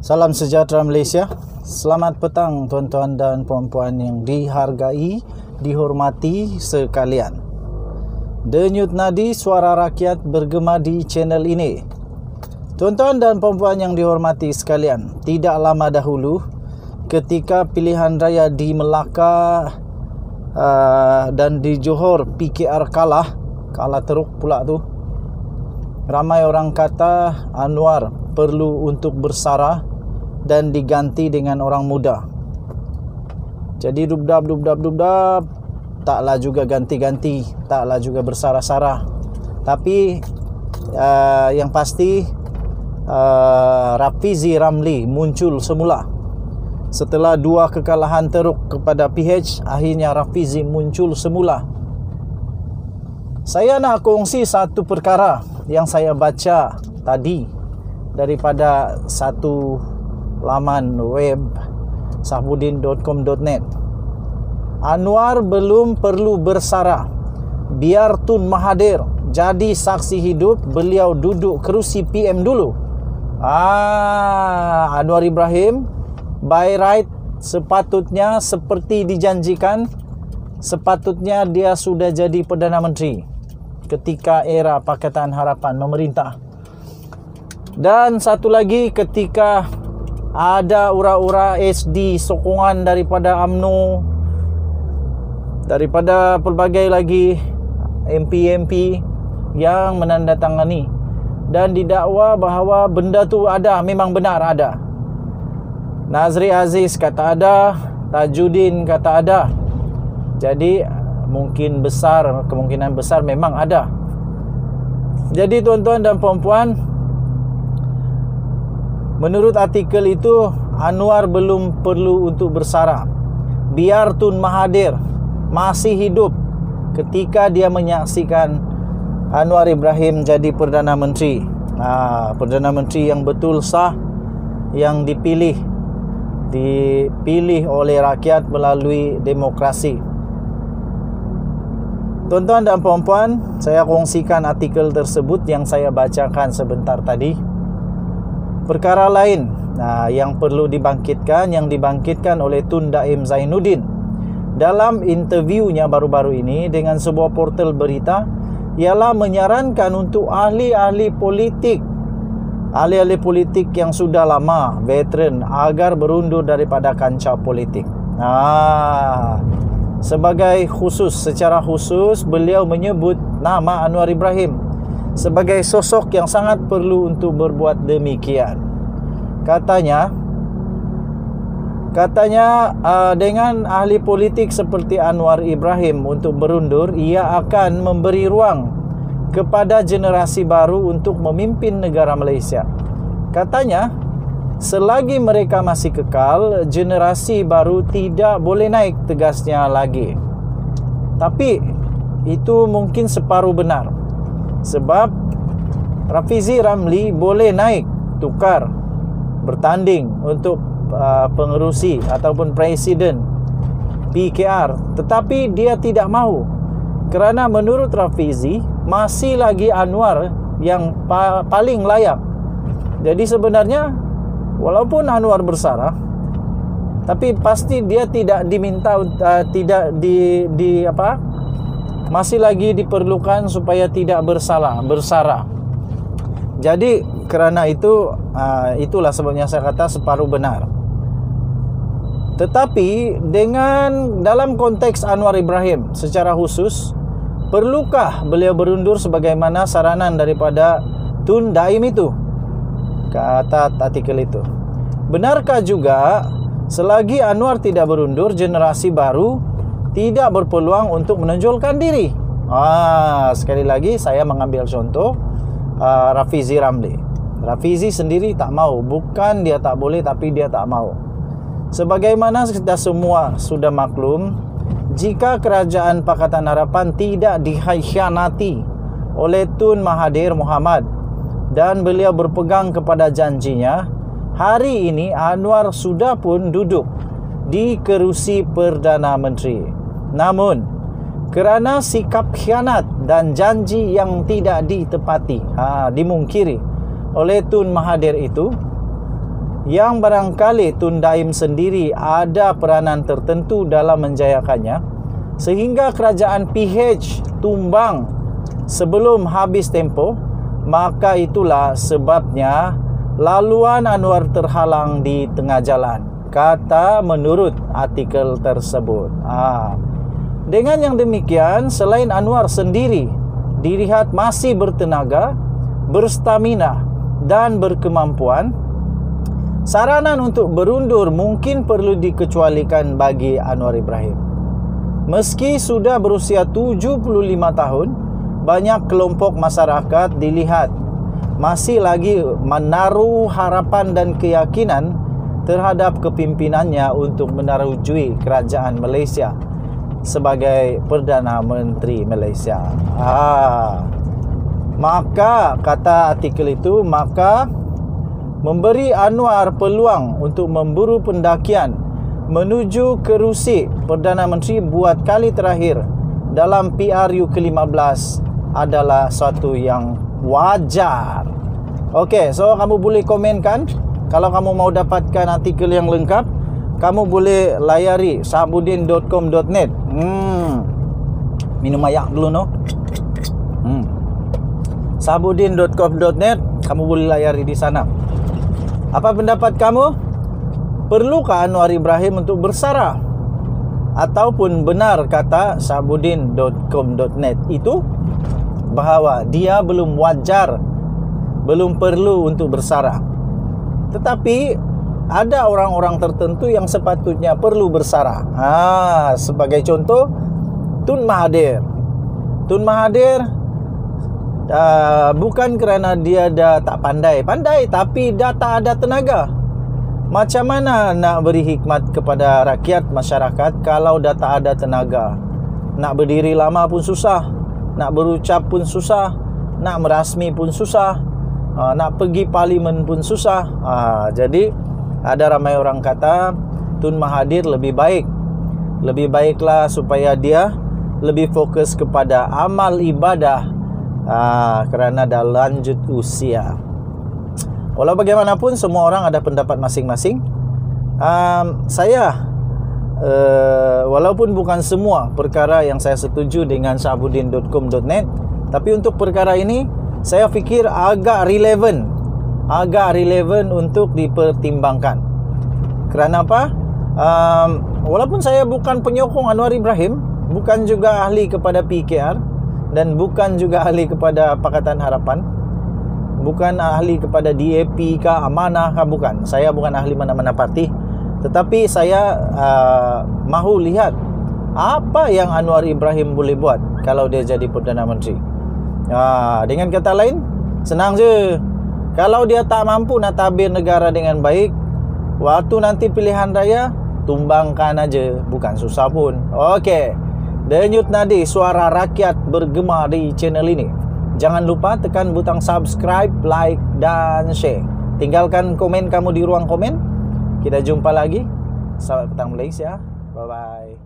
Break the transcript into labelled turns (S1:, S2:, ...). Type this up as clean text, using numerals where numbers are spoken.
S1: Salam sejahtera Malaysia. Selamat petang tuan-tuan dan puan-puan yang dihargai, dihormati sekalian. Denyut nadi suara rakyat bergema di channel ini. Tuan-tuan dan puan-puan yang dihormati sekalian, tidak lama dahulu ketika pilihan raya di Melaka dan di Johor PKR kalah teruk pula tu. Ramai orang kata Anwar perlu untuk bersara dan diganti dengan orang muda. Jadi dubdab, taklah juga ganti-ganti, taklah juga bersara-sara. Tapi yang pasti Rafizi Ramli muncul semula. Setelah 2 kekalahan teruk kepada PH, akhirnya Rafizi muncul semula. Saya nak kongsi satu perkara yang saya baca tadi daripada satu laman web sahbudin.com.net. Anwar belum perlu bersara, biar Tun Mahathir jadi saksi hidup, beliau duduk kerusi PM dulu. Anwar Ibrahim by right sepatutnya seperti dijanjikan, sepatutnya dia sudah jadi Perdana Menteri ketika era Pakatan Harapan memerintah. Dan satu lagi, ketika ada ura-ura SD sokongan daripada UMNO, daripada pelbagai lagi MP-MP yang menandatangani dan didakwa bahawa benda tu ada, memang benar ada. Nazri Aziz kata ada, Tajuddin kata ada. Jadi kemungkinan besar memang ada. Jadi tuan-tuan dan puan-puan, menurut artikel itu Anwar belum perlu untuk bersara, biar Tun Mahathir masih hidup ketika dia menyaksikan Anwar Ibrahim jadi Perdana Menteri. Perdana Menteri yang betul sah, yang dipilih oleh rakyat melalui demokrasi. Tuan-tuan dan puan-puan, saya kongsikan artikel tersebut yang saya bacakan sebentar tadi. Perkara lain yang perlu dibangkitkan, yang dibangkitkan oleh Tun Daim Zainuddin dalam interviewnya baru-baru ini dengan sebuah portal berita, ialah menyarankan untuk ahli-ahli politik yang sudah lama, veteran, agar berundur daripada kancah politik. Secara khusus beliau menyebut nama Anwar Ibrahim sebagai sosok yang sangat perlu untuk berbuat demikian. Katanya dengan ahli politik seperti Anwar Ibrahim untuk berundur, ia akan memberi ruang kepada generasi baru untuk memimpin negara Malaysia. Katanya, selagi mereka masih kekal, generasi baru tidak boleh naik, tegasnya lagi. Tapi itu mungkin separuh benar. Sebab Rafizi Ramli boleh naik, tukar, bertanding untuk pengerusi ataupun presiden PKR, tetapi dia tidak mahu, kerana menurut Rafizi masih lagi Anwar yang paling layak. Jadi sebenarnya walaupun Anwar bersara, tapi pasti dia tidak diminta, masih lagi diperlukan supaya tidak bersara. Jadi kerana itu, itulah sebabnya saya kata separuh benar. Tetapi dalam konteks Anwar Ibrahim secara khusus, perlukah beliau berundur sebagaimana saranan daripada Tun Daim itu? Kata artikel itu. Benarkah juga selagi Anwar tidak berundur, generasi baru tidak berpeluang untuk menonjolkan diri? Sekali lagi saya mengambil contoh Rafizi Ramli. Rafizi sendiri tak mau, bukan dia tak boleh, tapi dia tak mau. Sebagaimana kita semua sudah maklum, jika kerajaan Pakatan Harapan tidak dikhianati oleh Tun Mahathir Mohamad dan beliau berpegang kepada janjinya, hari ini Anwar sudah pun duduk di kerusi Perdana Menteri. Namun kerana sikap khianat dan janji yang tidak ditepati, dimungkiri oleh Tun Mahathir itu, yang barangkali Tun Daim sendiri ada peranan tertentu dalam menjayakannya, sehingga kerajaan PH tumbang sebelum habis tempoh, maka itulah sebabnya laluan Anwar terhalang di tengah jalan, kata menurut artikel tersebut. Dengan yang demikian, selain Anwar sendiri dilihat masih bertenaga, berstamina dan berkemampuan, saranan untuk berundur mungkin perlu dikecualikan bagi Anwar Ibrahim. Meski sudah berusia 75 tahun, banyak kelompok masyarakat dilihat masih lagi menaruh harapan dan keyakinan terhadap kepimpinannya untuk menerujui kerajaan Malaysia sebagai Perdana Menteri Malaysia. Maka kata artikel itu, maka memberi Anwar peluang untuk memburu pendakian menuju kerusi Perdana Menteri buat kali terakhir dalam PRU ke-15 adalah suatu yang wajar. Okey, so kamu boleh komenkan. Kalau kamu mau dapatkan artikel yang lengkap, kamu boleh layari sahabudin.com.net. Minum ayak dulu no. Sahabudin.com.net, kamu boleh layari di sana. Apa pendapat kamu? Perlukah Anwar Ibrahim untuk bersara? Ataupun benar kata sahabudin.com.net itu bahawa dia belum wajar, belum perlu untuk bersara? Tetapi ada orang-orang tertentu yang sepatutnya perlu bersara. Sebagai contoh, Tun Mahathir. Tun Mahathir bukan kerana dia dah tak pandai, tapi dah tak ada tenaga. Macam mana nak beri hikmat kepada rakyat masyarakat kalau dah tak ada tenaga? Nak berdiri lama pun susah, nak berucap pun susah, nak merasmi pun susah, nak pergi parlimen pun susah. Jadi ada ramai orang kata Tun Mahathir lebih baiklah supaya dia lebih fokus kepada amal ibadah kerana dah lanjut usia. Walau bagaimanapun, semua orang ada pendapat masing-masing. Saya walaupun bukan semua perkara yang saya setuju dengan sahabudin.com.net, tapi untuk perkara ini saya fikir agak relevan untuk dipertimbangkan. Kerana apa? Walaupun saya bukan penyokong Anwar Ibrahim, bukan juga ahli kepada PKR, dan bukan juga ahli kepada Pakatan Harapan, bukan ahli kepada DAP kah, Amanah kah, bukan. Saya bukan ahli mana-mana parti. Tetapi saya mahu lihat apa yang Anwar Ibrahim boleh buat kalau dia jadi Perdana Menteri. Dengan kata lain, senang je. Kalau dia tak mampu nak tabir negara dengan baik, waktu nanti pilihan raya, tumbangkan aja, bukan susah pun. Okey, denyut nadi suara rakyat bergema di channel ini. Jangan lupa tekan butang subscribe, like dan share. Tinggalkan komen kamu di ruang komen. Kita jumpa lagi. Selamat petang Malaysia. Bye bye.